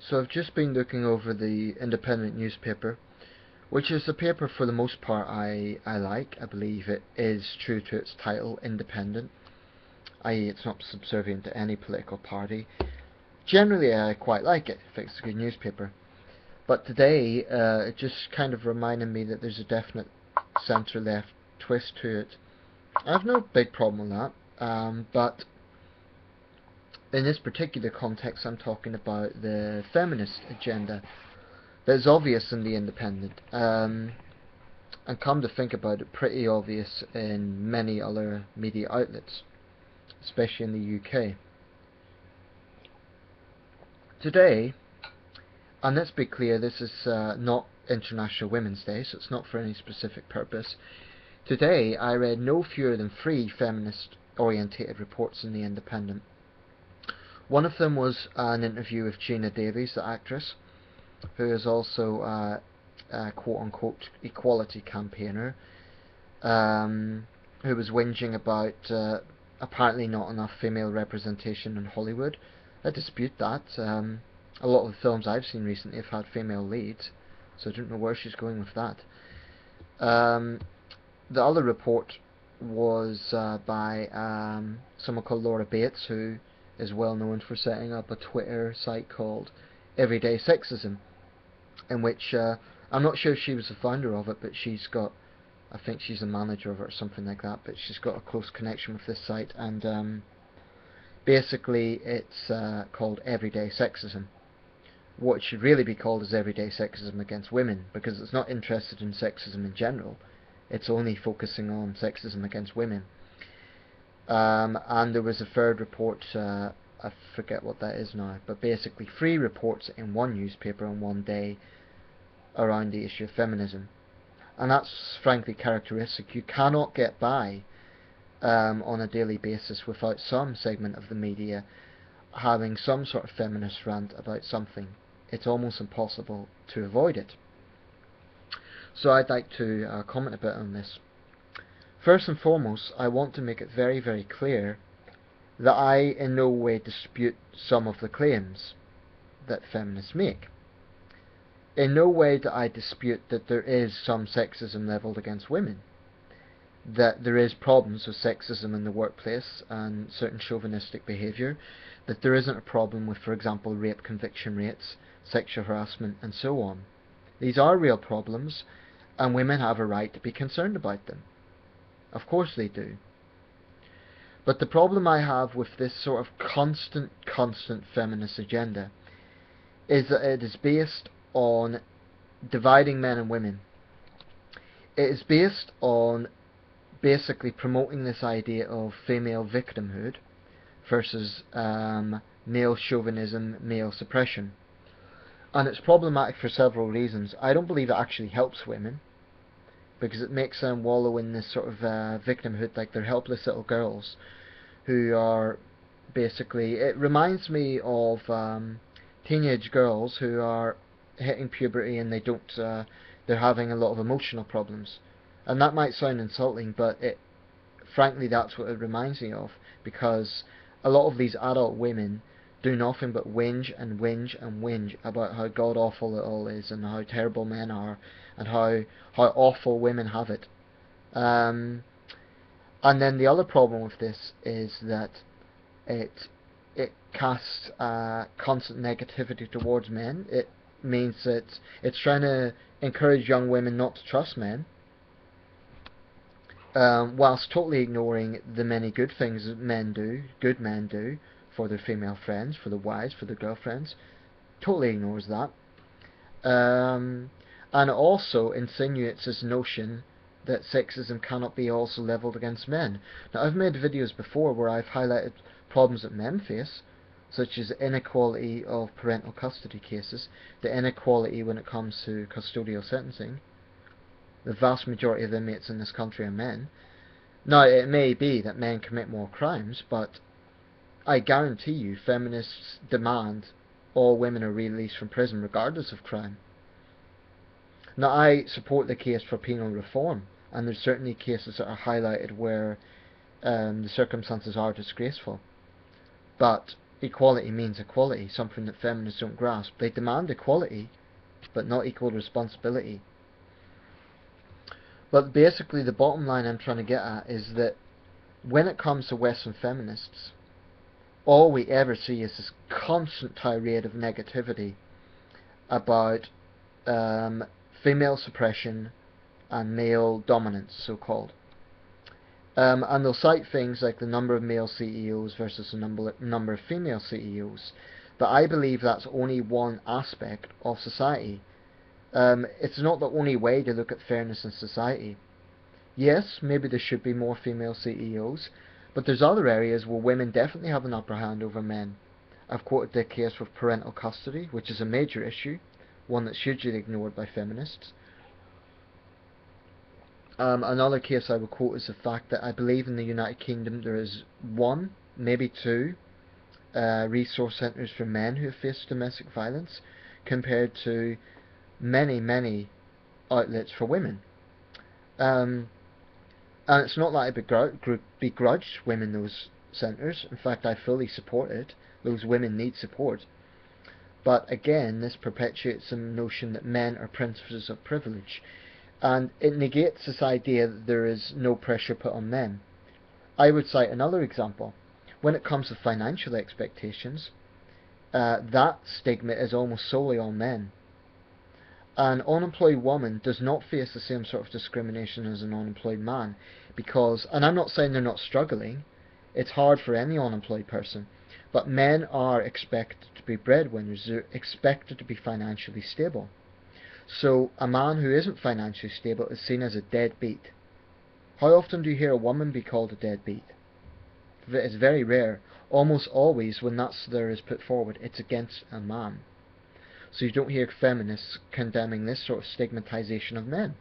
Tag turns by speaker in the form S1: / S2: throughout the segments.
S1: So I've just been looking over the Independent newspaper, which is a paper for the most part I like. I believe it is true to its title, independent, i.e. it's not subservient to any political party. Generally I quite like it if it's a good newspaper. But today it just kind of reminded me that there's a definite centre-left twist to it. I have no big problem with that, but in this particular context I'm talking about the feminist agenda that is obvious in the Independent, and come to think about it, pretty obvious in many other media outlets, especially in the UK. Today, and let's be clear, this is not International Women's Day, so it's not for any specific purpose. Today I read no fewer than 3 feminist-orientated reports in the Independent. One of them was an interview with Gina Davies, the actress, who is also a quote-unquote equality campaigner, who was whinging about apparently not enough female representation in Hollywood. I dispute that. A lot of the films I've seen recently have had female leads, so I don't know where she's going with that. The other report was by someone called Laura Bates, who is well known for setting up a Twitter site called Everyday Sexism, in which I'm not sure if she was the founder of it, but she's got, I think she's a manager of it or something like that, but she's got a close connection with this site, and basically it's called Everyday Sexism. What it should really be called is Everyday Sexism Against Women, because it's not interested in sexism in general, it's only focusing on sexism against women. And there was a third report, I forget what that is now, but basically 3 reports in one newspaper on one day around the issue of feminism. And that's frankly characteristic. You cannot get by on a daily basis without some segment of the media having some sort of feminist rant about something. It's almost impossible to avoid it. So I'd like to comment a bit on this. First and foremost, I want to make it very, very clear that I in no way dispute some of the claims that feminists make. In no way do I dispute that there is some sexism levelled against women, that there is problems with sexism in the workplace and certain chauvinistic behaviour, that there isn't a problem with, for example, rape conviction rates, sexual harassment and so on. These are real problems, and women have a right to be concerned about them. Of course they do. But the problem I have with this sort of constant feminist agenda is that it is based on dividing men and women. It is based on basically promoting this idea of female victimhood versus male chauvinism, male suppression. And it's problematic for several reasons. I don't believe it actually helps women, because it makes them wallow in this sort of victimhood, like they're helpless little girls who are basically, it reminds me of teenage girls who are hitting puberty and they don't, they're having a lot of emotional problems. And that might sound insulting, but frankly that's what it reminds me of, because a lot of these adult women do nothing but whinge and whinge and whinge about how god awful it all is and how terrible men are and how awful women have it. And then the other problem with this is that it casts constant negativity towards men. It means that it's trying to encourage young women not to trust men, whilst totally ignoring the many good things that good men do for their female friends, for their wives, for their girlfriends. Totally ignores that. And it also insinuates this notion that sexism cannot be also levelled against men. Now, I've made videos before where I've highlighted problems that men face, such as the inequality of parental custody cases, the inequality when it comes to custodial sentencing. The vast majority of inmates in this country are men. Now, it may be that men commit more crimes, but I guarantee you feminists demand all women are released from prison regardless of crime. Now, I support the case for penal reform, and there's certainly cases that are highlighted where the circumstances are disgraceful. But equality means equality, something that feminists don't grasp. They demand equality, but not equal responsibility. But basically the bottom line I'm trying to get at is that when it comes to Western feminists, all we ever see is this constant tirade of negativity about female suppression and male dominance, so-called. And they'll cite things like the number of male CEOs versus the number of female CEOs. But I believe that's only one aspect of society. It's not the only way to look at fairness in society. Yes, maybe there should be more female CEOs, but there's other areas where women definitely have an upper hand over men. I've quoted the case with parental custody, which is a major issue, one that's hugely ignored by feminists. Another case I would quote is the fact that I believe in the United Kingdom there is one, maybe two, resource centres for men who have faced domestic violence, compared to many, many outlets for women. And it's not that I begrudge women those centres. In fact, I fully support it. Those women need support. But again, this perpetuates the notion that men are princes of privilege. And it negates this idea that there is no pressure put on men. I would cite another example. When it comes to financial expectations, that stigma is almost solely on men. An unemployed woman does not face the same sort of discrimination as an unemployed man, because, and I'm not saying they're not struggling, it's hard for any unemployed person, but men are expected to be breadwinners, they're expected to be financially stable. So a man who isn't financially stable is seen as a deadbeat. How often do you hear a woman be called a deadbeat? It's very rare. Almost always when that slur is put forward, it's against a man. So you don't hear feminists condemning this sort of stigmatization of men.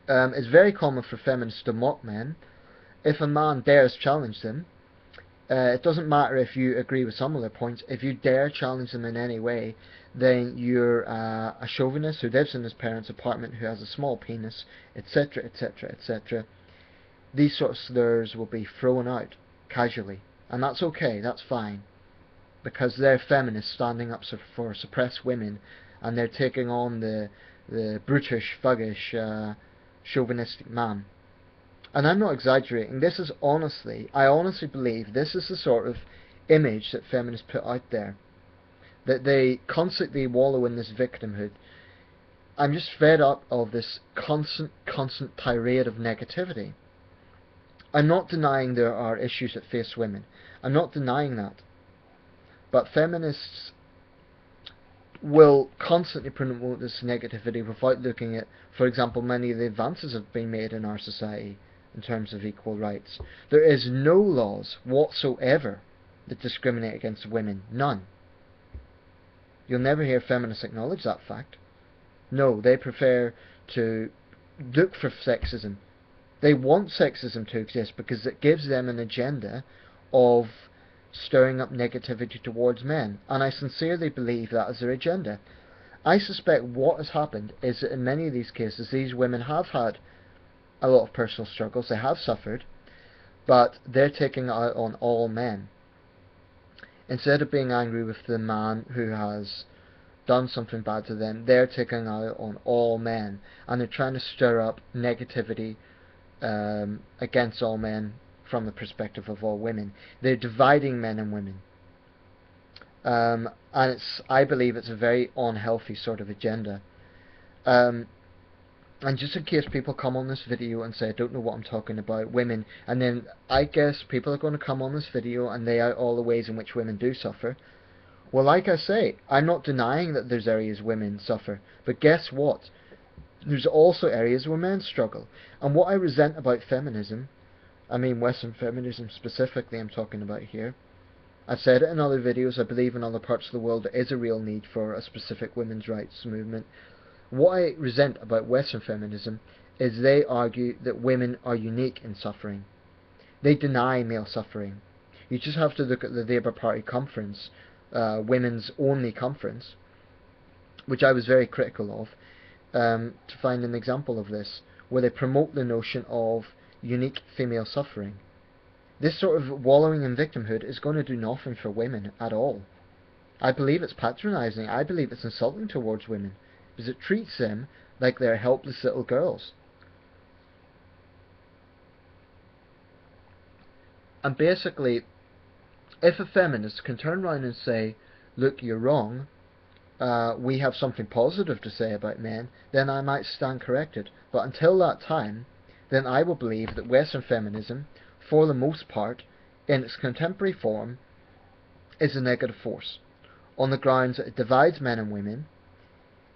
S1: It's very common for feminists to mock men. If a man dares challenge them, it doesn't matter if you agree with some of their points, if you dare challenge them in any way, then you're a chauvinist who lives in his parents' apartment, who has a small penis, etc, etc, etc. These sort of slurs will be thrown out casually, and that's okay, that's fine, because they're feminists standing up for suppressed women, and they're taking on the brutish, thuggish, chauvinistic man. And I'm not exaggerating, this is I honestly believe this is the sort of image that feminists put out there, that they constantly wallow in this victimhood. I'm just fed up of this constant tirade of negativity. I'm not denying there are issues that face women, I'm not denying that, but feminists will constantly promote this negativity without looking at, for example, many of the advances that have been made in our society in terms of equal rights. There is no laws whatsoever that discriminate against women. None. You'll never hear feminists acknowledge that fact. No, they prefer to look for sexism. They want sexism to exist because it gives them an agenda of stirring up negativity towards men, and I sincerely believe that is their agenda. I suspect what has happened is that in many of these cases these women have had a lot of personal struggles, they have suffered, but they're taking it out on all men. Instead of being angry with the man who has done something bad to them, they're taking it out on all men, and they're trying to stir up negativity against all men from the perspective of all women. They're dividing men and women. And I believe it's a very unhealthy sort of agenda. And just in case people come on this video and say I don't know what I'm talking about, women, and then I guess people are going to come on this video and lay out all the ways in which women do suffer. Well, like I say, I'm not denying that there's areas women suffer, but guess what? There's also areas where men struggle. And what I resent about feminism, I mean Western feminism specifically I'm talking about here, I've said it in other videos, I believe in other parts of the world there is a real need for a specific women's rights movement. What I resent about Western feminism is they argue that women are unique in suffering. They deny male suffering. You just have to look at the Labour Party conference, women's only conference, which I was very critical of, to find an example of this, where they promote the notion of unique female suffering. This sort of wallowing in victimhood is going to do nothing for women at all. I believe it's patronising. I believe it's insulting towards women, because it treats them like they're helpless little girls. And basically, if a feminist can turn around and say, look, you're wrong, we have something positive to say about men, then I might stand corrected. But until that time, then I will believe that Western feminism, for the most part, in its contemporary form, is a negative force, on the grounds that it divides men and women,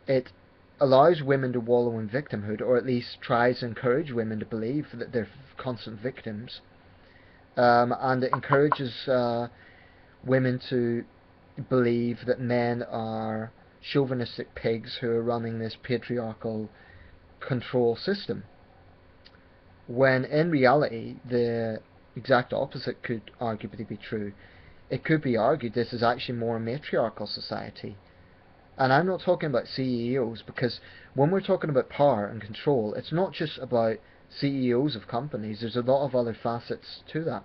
S1: it allows women to wallow in victimhood, or at least tries to encourage women to believe that they're constant victims, and it encourages women to believe that men are chauvinistic pigs who are running this patriarchal control system, when in reality the exact opposite could arguably be true. It could be argued this is actually more a matriarchal society. And I'm not talking about CEOs, because when we're talking about power and control, it's not just about CEOs of companies, there's a lot of other facets to that.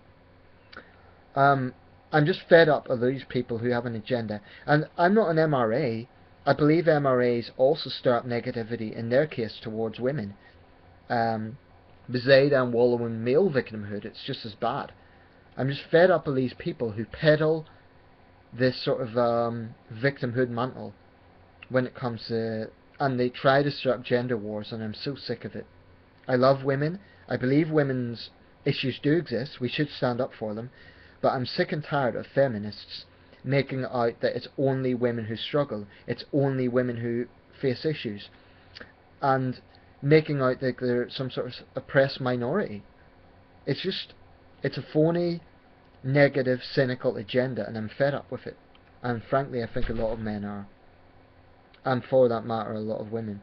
S1: I'm just fed up of these people who have an agenda. And I'm not an MRA. I believe MRAs also stir up negativity in their case towards women. Because they then wallow in male victimhood, it's just as bad. I'm just fed up of these people who peddle this sort of victimhood mantle when it comes to, and they try to stir up gender wars, and I'm so sick of it. I love women. I believe women's issues do exist. We should stand up for them. But I'm sick and tired of feminists making it out that it's only women who struggle, it's only women who face issues, and making out that they're some sort of oppressed minority. It's a phony, negative, cynical agenda, and I'm fed up with it. And frankly, I think a lot of men are. And for that matter, a lot of women.